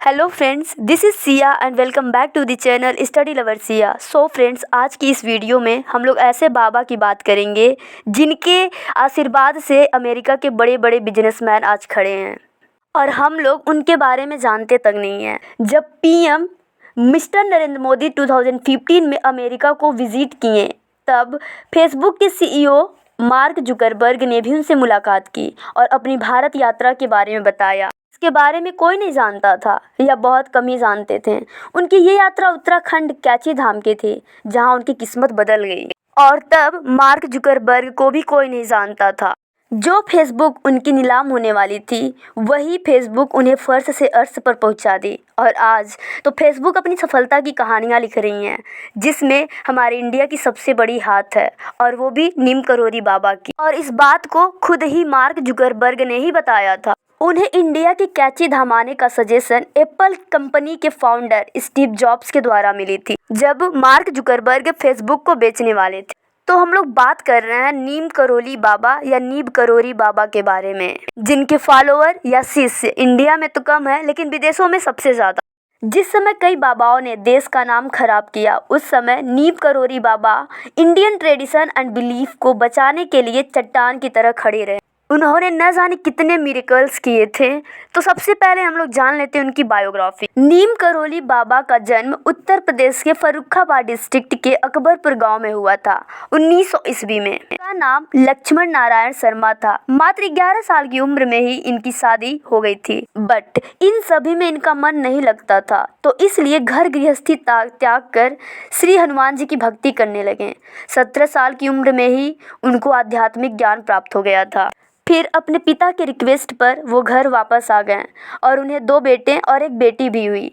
Hello friends, this is Siya and welcome back to the channel study lover Siya. So friends, आज की इस video में हम लोग ऐसे बाबा की बात करेंगे जिनके आशीर्वाद से अमेरिका के बड़े बड़े बिजनेसमैन आज खड़े हैं और हम लोग उनके बारे में जानते तक नहीं हैं। जब पीएम मिस्टर नरेंद्र मोदी 2015 में अमेरिका को विज़िट किए तब फेसबुक के सीईओ मार्क जुकरबर्ग ने भी उनसे मुलाकात की और अपनी भारत यात्रा के बारे में बताया। इसके बारे में कोई नहीं जानता था या बहुत कम ही जानते थे। उनकी ये यात्रा उत्तराखंड कैची धाम के थी जहां उनकी किस्मत बदल गई और तब मार्क जुकरबर्ग को भी कोई नहीं जानता था। जो फेसबुक उनकी नीलाम होने वाली थी वही फेसबुक उन्हें फर्श से अर्श पर पहुंचा दी और आज तो फेसबुक अपनी सफलता की कहानियां लिख रही हैं जिसमें हमारे इंडिया की सबसे बड़ी हाथ है और वो भी नीम करोली बाबा की। और इस बात को खुद ही मार्क जुकरबर्ग ने ही बताया था। उन्हें इंडिया के कैची धाम आने का सजेशन एप्पल कंपनी के फाउंडर स्टीव जॉब्स के द्वारा मिली थी जब मार्क जुकरबर्ग फेसबुक को बेचने वाले थे। तो हम लोग बात कर रहे हैं नीम करोली बाबा या नीम करोली बाबा के बारे में, जिनके फॉलोअर या शिष्य इंडिया में तो कम है लेकिन विदेशों में सबसे ज़्यादा। जिस समय कई बाबाओं ने देश का नाम खराब किया उस समय Neem Karoli Baba Indian tradition and belief को बचाने के लिए चट्टान की तरह खड़े रहे। उन्होंने न जाने कितने मिरेकल्स किए थे। तो सबसे पहले हम लोग जान लेते हैं उनकी बायोग्राफी। नीम करोली बाबा का जन्म उत्तर प्रदेश के फर्रुखाबाद डिस्ट्रिक्ट के अकबरपुर गांव में हुआ था 1900 ईस्वी में। उनका नाम लक्ष्मण नारायण शर्मा था। मात्र 11 साल की उम्र में ही इनकी शादी हो गई थी, बट इन सभी में इनका मन नहीं लगता था तो इसलिए घर गृहस्थी त्याग कर श्री हनुमान जी की भक्ति करने लगे। 17 साल की उम्र में ही उनको आध्यात्मिक ज्ञान प्राप्त हो गया था। फिर अपने पिता के रिक्वेस्ट पर वो घर वापस आ गए और उन्हें 2 बेटे और 1 बेटी भी हुई।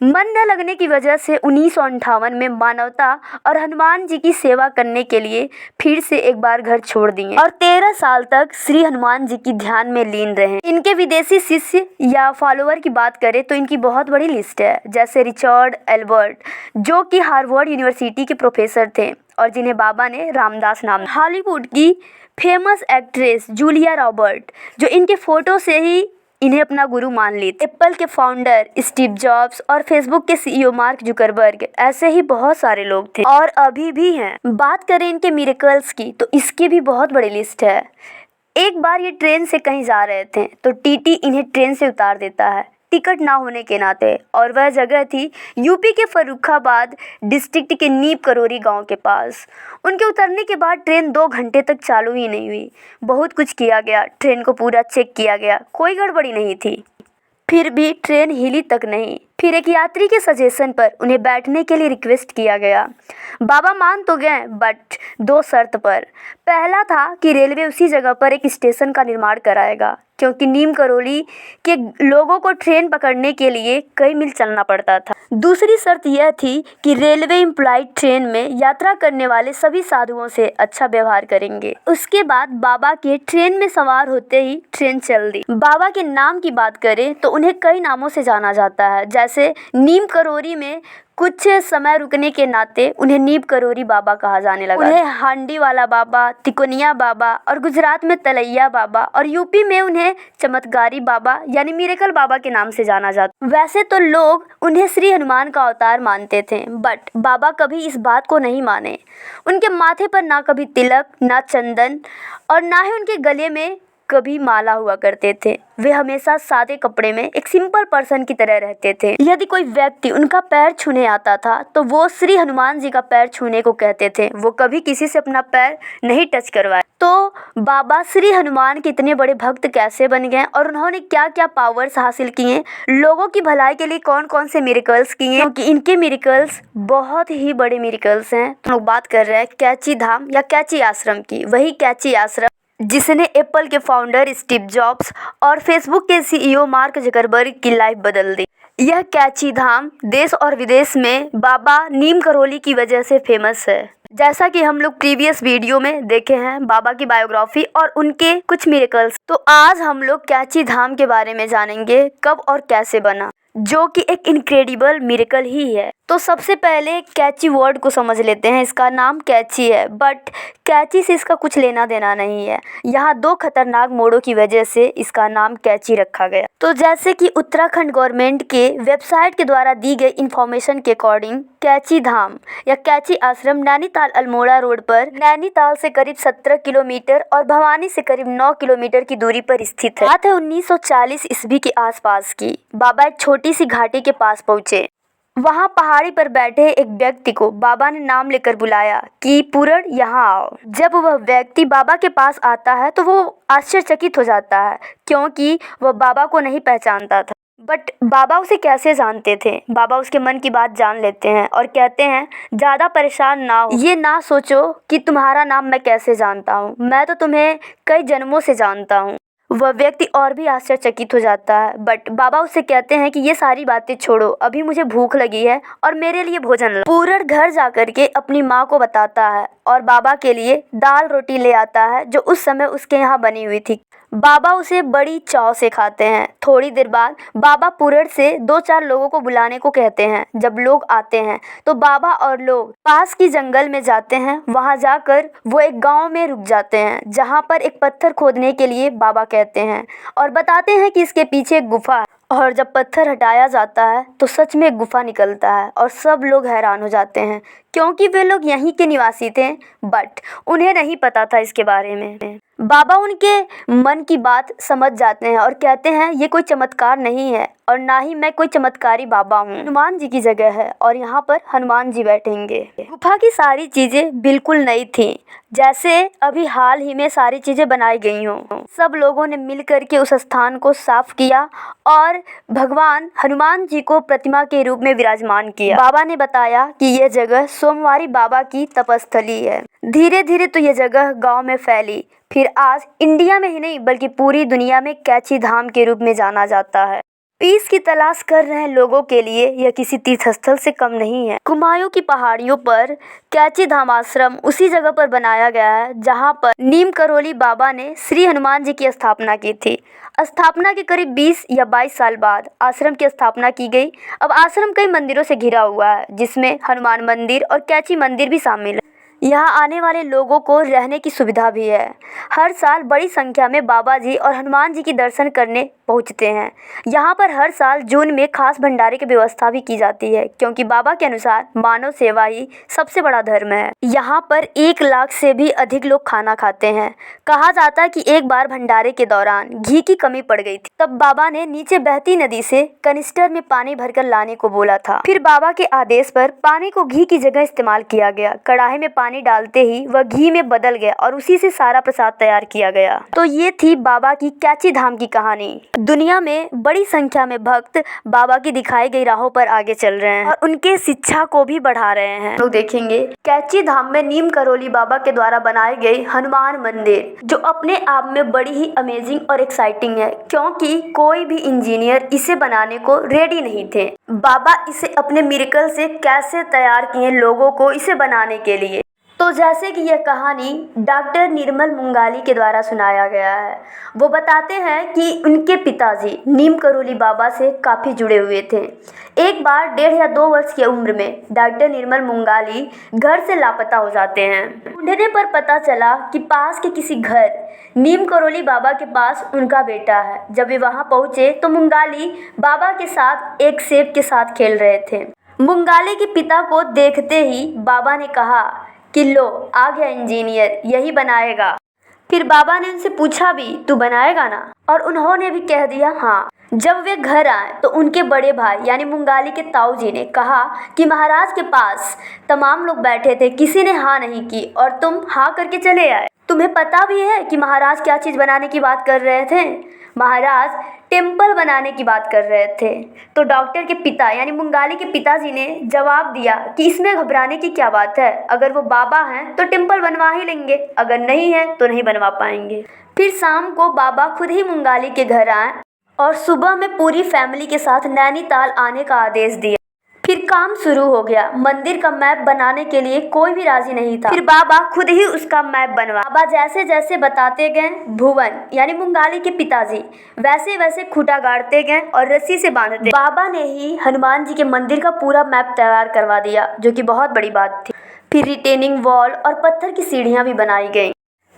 मन न लगने की वजह से 1958 में मानवता और हनुमान जी की सेवा करने के लिए फिर से एक बार घर छोड़ दिए और 13 साल तक श्री हनुमान जी की ध्यान में लीन रहे। इनके विदेशी शिष्य या फॉलोअर की बात करें तो इनकी बहुत बड़ी लिस्ट है, जैसे रिचर्ड एल्बर्ट जो कि हार्वर्ड यूनिवर्सिटी के प्रोफेसर थे और जिन्हें बाबा ने रामदास नाम। हॉलीवुड की फेमस एक्ट्रेस जूलिया रॉबर्ट जो इनके फोटो से ही इन्हें अपना गुरु मान ली। एप्पल के फाउंडर स्टीव जॉब्स और फेसबुक के सीईओ मार्क जुकरबर्ग, ऐसे ही बहुत सारे लोग थे और अभी भी हैं। बात करें इनके मिरेकल्स की तो इसकी भी बहुत बड़ी लिस्ट है। एक बार ये ट्रेन से कहीं जा रहे थे तो टीटी इन्हें ट्रेन से उतार देता है टिकट ना होने के नाते, और वह जगह थी यूपी के फर्रुखाबाद डिस्ट्रिक्ट के नीम करोली गांव के पास। उनके उतरने के बाद ट्रेन 2 घंटे तक चालू ही नहीं हुई। बहुत कुछ किया गया, ट्रेन को पूरा चेक किया गया, कोई गड़बड़ी नहीं थी, फिर भी ट्रेन हिली तक नहीं। फिर एक यात्री के सजेशन पर उन्हें बैठने के लिए रिक्वेस्ट किया गया। बाबा मान तो गए बट 2 शर्त पर। पहला था कि रेलवे उसी जगह पर एक स्टेशन का निर्माण कराएगा क्योंकि नीम करोली के लोगों को ट्रेन पकड़ने के लिए कई मील चलना पड़ता था। दूसरी शर्त यह थी कि रेलवे एम्प्लॉय ट्रेन में यात्रा करने वाले सभी साधुओं से अच्छा व्यवहार करेंगे। उसके बाद बाबा के ट्रेन में सवार होते ही ट्रेन चल दी। बाबा के नाम की बात करें तो उन्हें कई नामों से जाना जाता है, जैसे नीम करोली में कुछ समय रुकने के नाते उन्हें नीम करोली बाबा कहा जाने लगा। उन्हें हांडी वाला बाबा, तिकोनिया बाबा और गुजरात में तलैया बाबा और यूपी में उन्हें चमत्कारी बाबा यानी मिरेकल बाबा के नाम से जाना जाता। वैसे तो लोग उन्हें श्री हनुमान का अवतार मानते थे बट बाबा कभी इस बात को नहीं माने। उनके माथे पर ना कभी तिलक, ना चंदन और ना ही उनके गले में कभी माला हुआ करते थे। वे हमेशा सादे कपड़े में एक सिंपल पर्सन की तरह रहते थे। यदि कोई व्यक्ति उनका पैर छूने आता था तो वो श्री हनुमान जी का पैर छूने को कहते थे। वो कभी किसी से अपना पैर नहीं टच करवाए। तो बाबा श्री हनुमान के इतने बड़े भक्त कैसे बन गए और उन्होंने क्या क्या पावर्स हासिल किए, लोगों की भलाई के लिए कौन कौन से मिरेकल्स किए, क्योंकि इनके मिरेकल्स बहुत ही बड़े मिरेकल्स हैं। तो लोग बात कर रहे हैं कैची धाम या कैची आश्रम की। वही कैची आश्रम जिसने एप्पल के फाउंडर स्टीव जॉब्स और फेसबुक के सीईओ मार्क जुकरबर्ग की लाइफ बदल दी। यह कैची धाम देश और विदेश में बाबा नीम करोली की वजह से फेमस है। जैसा कि हम लोग प्रीवियस वीडियो में देखे हैं बाबा की बायोग्राफी और उनके कुछ मिरेकल्स, तो आज हम लोग कैची धाम के बारे में जानेंगे कब और कैसे बना, जो कि एक इनक्रेडिबल मिरेकल ही है। तो सबसे पहले कैची वर्ड को समझ लेते हैं। इसका नाम कैची है, बट कैची से इसका कुछ लेना देना नहीं है। यहाँ दो खतरनाक मोड़ों की वजह से इसका नाम कैची रखा गया। तो जैसे कि उत्तराखंड गवर्नमेंट के वेबसाइट के द्वारा दी गई इंफॉर्मेशन के अकॉर्डिंग कैची धाम या कैची आश्रम नैनीताल अल्मोड़ा रोड पर नैनीताल से करीब 17 किलोमीटर और भवानी से करीब 9 किलोमीटर की दूरी पर स्थित है। बात है 1940 ईस्वी के आसपास की। बाबा एक छोटी सी घाटी के पास पहुंचे। वहां पहाड़ी पर बैठे एक व्यक्ति को बाबा ने नाम लेकर बुलाया कि पूरण यहाँ आओ। जब वह व्यक्ति बाबा के पास आता है तो वो आश्चर्यचकित हो जाता है, क्योंकि वह बाबा को नहीं पहचानता था। बट बाबा उसे कैसे जानते थे? बाबा उसके मन की बात जान लेते हैं और कहते हैं, ज़्यादा परेशान ना हो, ये ना सोचो कि तुम्हारा नाम मैं कैसे जानता हूँ, मैं तो तुम्हें कई जन्मों से जानता हूँ। वह व्यक्ति और भी आश्चर्यचकित हो जाता है, बट बाबा उससे कहते हैं कि ये सारी बातें छोड़ो, अभी मुझे भूख लगी है और मेरे लिए भोजन ला। पूरण घर जाकर के अपनी माँ को बताता है और बाबा के लिए दाल रोटी ले आता है, जो उस समय उसके यहाँ बनी हुई थी। बाबा उसे बड़ी चाव से खाते हैं। थोड़ी देर बाद बाबा पूरण से 2-4 लोगों को बुलाने को कहते हैं। जब लोग आते हैं तो बाबा और लोग पास की जंगल में जाते हैं। वहां जाकर वो एक गांव में रुक जाते हैं, जहां पर एक पत्थर खोदने के लिए बाबा कहते हैं और बताते हैं कि इसके पीछे एक गुफा है। और जब पत्थर हटाया जाता है तो सच में एक गुफा निकलता है और सब लोग हैरान हो जाते हैं, क्योंकि वे लोग यहीं के निवासी थे, बट उन्हें नहीं पता था इसके बारे में। बाबा उनके मन की बात समझ जाते हैं और कहते हैं, ये कोई चमत्कार नहीं है और ना ही मैं कोई चमत्कारी बाबा हूँ। हनुमान जी की जगह है और यहाँ पर हनुमान जी बैठेंगे। गुफा की सारी चीजें बिल्कुल नई थी, जैसे अभी हाल ही में सारी चीजें बनाई गई हों। सब लोगों ने मिल करके उस स्थान को साफ किया और भगवान हनुमान जी को प्रतिमा के रूप में विराजमान किया। बाबा ने बताया कि यह जगह सोमवारी बाबा की तपस्थली है। धीरे धीरे तो यह जगह गांव में फैली, फिर आज इंडिया में ही नहीं बल्कि पूरी दुनिया में कैची धाम के रूप में जाना जाता है। पीस की तलाश कर रहे लोगों के लिए यह किसी तीर्थ स्थल से कम नहीं है। कुमायूं की पहाड़ियों पर कैची धाम आश्रम उसी जगह पर बनाया गया है जहां पर नीम करोली बाबा ने श्री हनुमान जी की स्थापना की थी। स्थापना के करीब 20 या 22 साल बाद आश्रम की स्थापना की गई। अब आश्रम कई मंदिरों से घिरा हुआ है, जिसमें हनुमान मंदिर और कैची मंदिर भी शामिल है। यहाँ आने वाले लोगों को रहने की सुविधा भी है। हर साल बड़ी संख्या में बाबा जी और हनुमान जी की दर्शन करने पहुँचते हैं। यहाँ पर हर साल जून में खास भंडारे की व्यवस्था भी की जाती है, क्योंकि बाबा के अनुसार मानव सेवा ही सबसे बड़ा धर्म है। यहाँ पर 1 लाख से भी अधिक लोग खाना खाते हैं। कहा जाता है कि एक बार भंडारे के दौरान घी की कमी पड़ गई थी, तब बाबा ने नीचे बहती नदी से कनिस्टर में पानी भरकर लाने को बोला था। फिर बाबा के आदेश पर पानी को घी की जगह इस्तेमाल किया गया। कढ़ाई में पानी डालते ही वह घी में बदल गया और उसी से सारा प्रसाद तैयार किया गया। तो ये थी बाबा की कैची धाम की कहानी। दुनिया में बड़ी संख्या में भक्त बाबा की दिखाई गई राहों पर आगे चल रहे हैं और उनके शिक्षा को भी बढ़ा रहे हैं। लोग देखेंगे कैची धाम में नीम करोली बाबा के द्वारा बनाई गई हनुमान मंदिर, जो अपने आप में बड़ी ही अमेजिंग और एक्साइटिंग है, क्योंकि कोई भी इंजीनियर इसे बनाने को रेडी नहीं थे। बाबा इसे अपने मिरेकल से कैसे तैयार किए लोगों को इसे बनाने के लिए। तो जैसे कि यह कहानी डॉक्टर निर्मल मुंगाली के द्वारा सुनाया गया है। वो बताते हैं कि उनके पिताजी नीम करोली बाबा से काफ़ी जुड़े हुए थे। एक बार 1.5 या 2 वर्ष की उम्र में डॉक्टर निर्मल मुंगाली घर से लापता हो जाते हैं। ढूंढने पर पता चला कि पास के किसी घर नीम करोली बाबा के पास उनका बेटा है। जब वे वहाँ पहुँचे तो मुंगाली बाबा के साथ एक सेब के साथ खेल रहे थे। मुंगाली के पिता को देखते ही बाबा ने कहा कि लो आ गया इंजीनियर, यही बनाएगा। फिर बाबा ने उनसे पूछा भी, तू बनाएगा ना? और उन्होंने भी कह दिया हाँ। जब वे घर आए तो उनके बड़े भाई यानी मुंगाली के ताऊ जी ने कहा कि महाराज के पास तमाम लोग बैठे थे, किसी ने हाँ नहीं की और तुम हाँ करके चले आए। तुम्हें पता भी है कि महाराज क्या चीज़ बनाने की बात कर रहे थे? महाराज टेम्पल बनाने की बात कर रहे थे। तो डॉक्टर के पिता यानी मुंगाली के पिताजी ने जवाब दिया कि इसमें घबराने की क्या बात है, अगर वो बाबा हैं तो टेम्पल बनवा ही लेंगे, अगर नहीं है तो नहीं बनवा पाएंगे। फिर शाम को बाबा खुद ही मुंगाली के घर आए और सुबह में पूरी फैमिली के साथ नैनीताल आने का आदेश दिया। फिर काम शुरू हो गया। मंदिर का मैप बनाने के लिए कोई भी राजी नहीं था। फिर बाबा खुद ही उसका मैप बनवा। बाबा जैसे जैसे बताते गए, भुवन यानी मुंगाली के पिताजी वैसे वैसे खूंटा गाड़ते गए और रस्सी से बांधते। बाबा ने ही हनुमान जी के मंदिर का पूरा मैप तैयार करवा दिया, जो कि बहुत बड़ी बात थी। फिर रिटेनिंग वॉल और पत्थर की सीढ़ियां भी बनाई गई।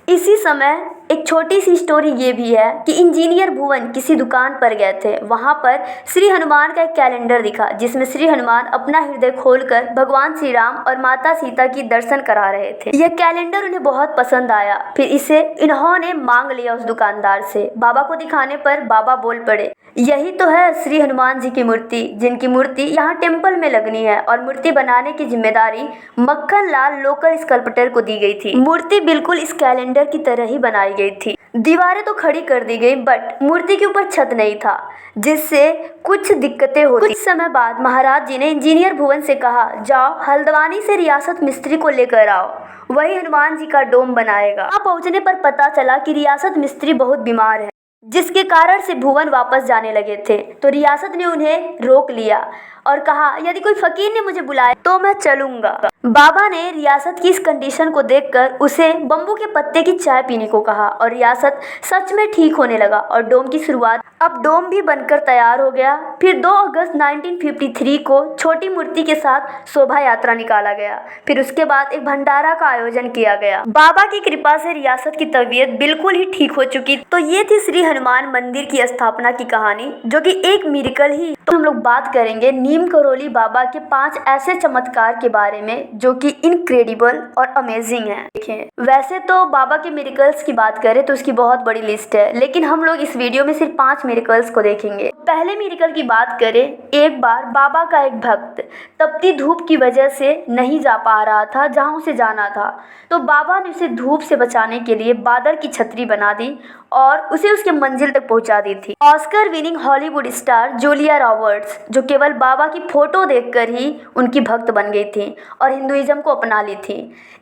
इसी समय एक छोटी सी स्टोरी ये भी है कि इंजीनियर भुवन किसी दुकान पर गए थे। वहां पर श्री हनुमान का एक कैलेंडर दिखा, जिसमें श्री हनुमान अपना हृदय खोलकर भगवान श्री राम और माता सीता की दर्शन करा रहे थे। यह कैलेंडर उन्हें बहुत पसंद आया। फिर इसे इन्होंने मांग लिया उस दुकानदार से। बाबा को दिखाने पर बाबा बोल पड़े, यही तो है श्री हनुमान जी की मूर्ति, जिनकी मूर्ति यहाँ टेम्पल में लगनी है। और मूर्ति बनाने की जिम्मेदारी मक्खन लाल लोकल स्कल्पटर को दी गई थी। मूर्ति बिल्कुल इस कैलेंडर की तरह ही बनाई गई थी। दीवारें तो खड़ी कर दी गई, बट मूर्ति के ऊपर छत नहीं था, जिससे कुछ दिक्कतें होती। कुछ समय बाद महाराज जी ने इंजीनियर भुवन से कहा, जाओ हल्द्वानी से रियासत मिस्त्री को लेकर आओ, वही हनुमान जी का डोम बनाएगा। वहाँ पहुँचने पर पता चला कि रियासत मिस्त्री बहुत बीमार है, जिसके कारण से भुवन वापस जाने लगे थे। तो रियासत ने उन्हें रोक लिया और कहा, यदि कोई फकीर ने मुझे बुलाया तो मैं चलूंगा। बाबा ने रियासत की इस कंडीशन को देखकर उसे बम्बू के पत्ते की चाय पीने को कहा और रियासत सच में ठीक होने लगा और डोम की शुरुआत। अब डोम भी बनकर तैयार हो गया। फिर 2 अगस्त 1953 को छोटी मूर्ति के साथ शोभा यात्रा निकाला गया। फिर उसके बाद एक भंडारा का आयोजन किया गया। बाबा की कृपा से रियासत की तबीयत बिल्कुल ही ठीक हो चुकी। तो ये थी श्री हनुमान मंदिर की स्थापना की कहानी, जो कि एक मिरेकल ही। तो हम लोग बात करेंगे नीम करौली बाबा के 5 ऐसे चमत्कार के बारे में जो कि इनक्रेडिबल और अमेजिंग है। देखिए, वैसे तो बाबा के मिरेकल्स की बात करें तो उसकी बहुत बड़ी लिस्ट है, लेकिन हम लोग इस वीडियो में सिर्फ 5 मिरेकल्स को देखेंगे। पहले मिरेकल की बात करें, एक बार बाबा का एक भक्त तपती धूप की वजह से नहीं जा पा रहा था जहां उसे जाना था। तो बाबा ने उसे धूप से बचाने के लिए बादल की छतरी बना दी और उसे उसके मंजिल तक पहुंचा दी थी। Oscar winning Hollywood star Julia Roberts, जो केवल बाबा की फोटो देखकर ही उनकी भक्त बन गई थी और हिंदुइज्म को अपना ली थी।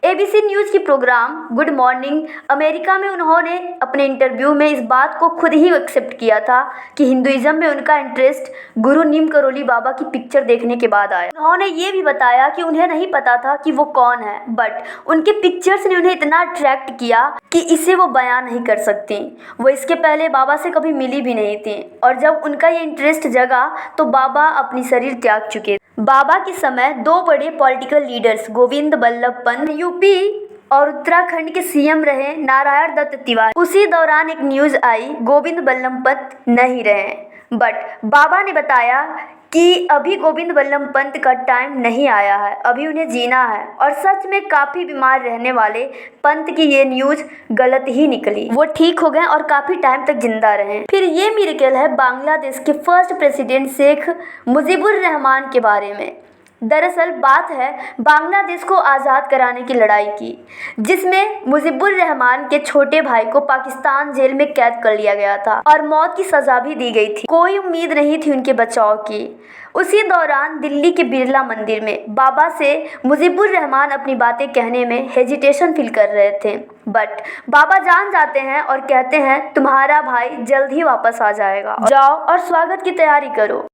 एबीसी न्यूज़ की प्रोग्राम गुड मॉर्निंग अमेरिका में उन्होंने अपने इंटरव्यू में इस बात को खुद ही एक्सेप्ट किया था कि हिंदुइज्म में उनका इंटरेस्ट गुरु नीम करौली बाबा की पिक्चर देखने के बाद आया। उन्होंने ये भी बताया कि उन्हें नहीं पता था कि वो कौन है, बट उनके पिक्चर्स ने उन्हें इतना अट्रैक्ट किया कि इसे वो बयान नहीं कर सकती। वो इसके पहले बाबा से कभी मिली भी नहीं थी और जब उनका ये इंटरेस्ट जगा तो बाबा अपनी शरीर त्याग चुके। बाबा के समय 2 बड़े political leaders Govind Ballabh Pant UP और उत्तराखंड के सीएम रहे नारायण दत्त तिवारी। उसी दौरान एक न्यूज़ आई, गोविंद बल्लभ पंत नहीं रहे, बट बाबा ने बताया कि अभी गोविंद बल्लभ पंत का टाइम नहीं आया है, अभी उन्हें जीना है। और सच में काफ़ी बीमार रहने वाले पंत की ये न्यूज़ गलत ही निकली। वो ठीक हो गए और काफ़ी टाइम तक जिंदा रहे। फिर ये मिरेकल है बांग्लादेश के first president Sheikh Mujibur Rahman के बारे में। दरअसल बात है बांग्लादेश को आज़ाद कराने की लड़ाई की, जिसमें मुजीबुर रहमान के छोटे भाई को पाकिस्तान जेल में कैद कर लिया गया था और मौत की सज़ा भी दी गई थी। कोई उम्मीद नहीं थी उनके बचाव की। उसी दौरान दिल्ली के बिरला मंदिर में बाबा से मुजीबुर रहमान अपनी बातें कहने में हेजिटेशन फील कर रहे थे, बट बाबा जान जाते हैं और कहते हैं, तुम्हारा भाई जल्द ही वापस आ जाएगा, जाओ और स्वागत की तैयारी करो।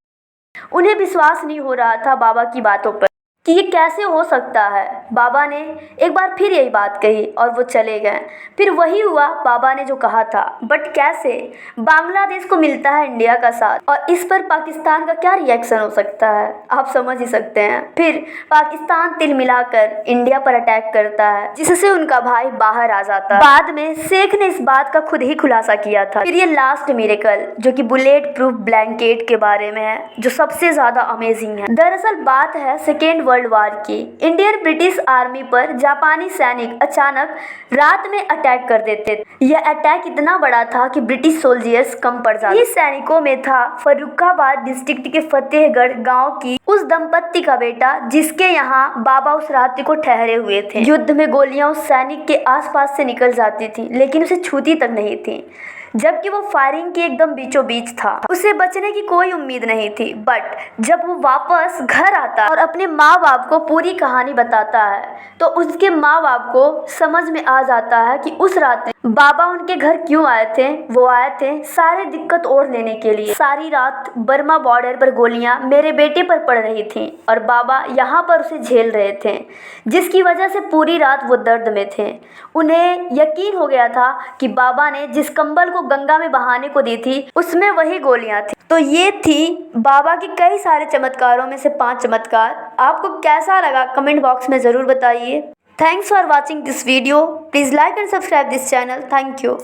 उन्हें विश्वास नहीं हो रहा था बाबा की बातों पर कि ये कैसे हो सकता है। बाबा ने एक बार फिर यही बात कही और वो चले गए। फिर वही हुआ बाबा ने जो कहा था, बट कैसे? बांग्लादेश को मिलता है इंडिया का साथ और इस पर पाकिस्तान का क्या रिएक्शन हो सकता है, आप समझ ही सकते हैं। फिर पाकिस्तान तिल मिलाकर इंडिया पर अटैक करता है, जिससे उनका भाई बाहर आ जाता है। बाद में शेख ने इस बात का खुद ही खुलासा किया था। फिर ये लास्ट मिरेकल जो कि बुलेट प्रूफ ब्लैंकेट के बारे में है, जो सबसे ज्यादा अमेजिंग है। दरअसल बात है सेकेंड वर्ल्ड वार की। इंडियन ब्रिटिश आर्मी पर जापानी सैनिक अचानक रात में अटैक कर देते थे। यह अटैक इतना बड़ा था कि ब्रिटिश सोल्जर्स कम पड़ जाते। इस सैनिकों में था फर्रुखाबाद डिस्ट्रिक्ट के फतेहगढ़ गांव की उस दंपत्ति का बेटा, जिसके यहाँ बाबा उस रात्रि को ठहरे हुए थे। युद्ध में गोलियां उस सैनिक के आसपास से निकल जाती थी, लेकिन उसे छूती तक नहीं थी, जबकि वो फायरिंग के एकदम बीचों बीच था। उसे बचने की कोई उम्मीद नहीं थी। बट जब वो वापस घर आता और अपने माँ बाप को पूरी कहानी बताता है, तो उसके माँ बाप को समझ में आ जाता है कि उस रात बाबा उनके घर क्यों आए थे? वो आए थे सारे दिक्कत ओढ़ लेने के लिए। सारी रात बर्मा बॉर्डर पर गोलियां मेरे बेटे पर पड़ रही थीं और बाबा यहाँ पर उसे झेल रहे थे, जिसकी वजह से पूरी रात वो दर्द में थे। उन्हें यकीन हो गया था कि बाबा ने जिस कंबल को गंगा में बहाने को दी थी उसमें वही गोलियां थी। तो ये थी बाबा के कई सारे चमत्कारों में से 5 चमत्कार। आपको कैसा लगा कमेंट बॉक्स में ज़रूर बताइए। Thanks for watching this video. Please like and subscribe this channel. Thank you.